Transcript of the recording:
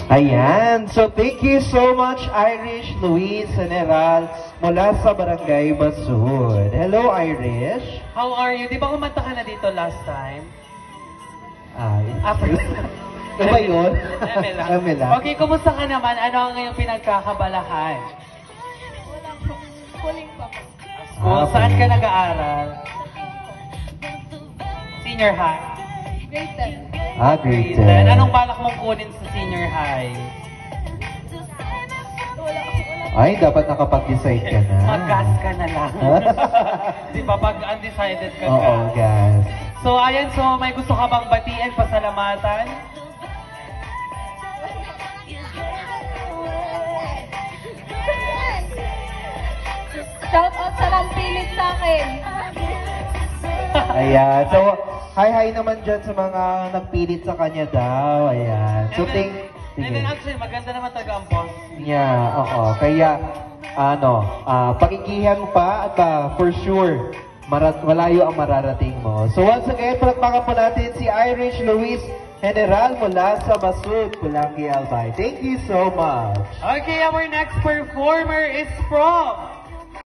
Ayan. So, thank you so much, Irish Luis General mula sa Barangay Basud. Hello, Irish. How are you? Di ba kumanta ka na dito last time? Iba yun? Eme lang. Okay, kumusta ka naman? Ano ang iyong pinagkakabalahan? Wala po. Schooling pa po. School? Saan ka nag-aaral? Senior high? Grade 10. Grade 10. Then, anong balak mong kunin sa senior high? Ay, dapat nakapag-decide ka na. Mag-gas ka na lang. Di ba, pag undecided ka Oo, gas. So, ayan, so may gusto ka bang batiin, pasalamatan? Shout out sa nampilit sa akin. Ayan. So, hi naman dyan sa mga nagpilit sa kanya daw. Ayan. So, And then actually, maganda naman talaga ang boss. Yeah, oo. Kaya, pakikihan pa at for sure, malayo ang mararating mo. So once again, palakpakan po natin si Irish Luis General mula sa Basud, Pulangi, Albay. Thank you so much. Okay, our next performer is from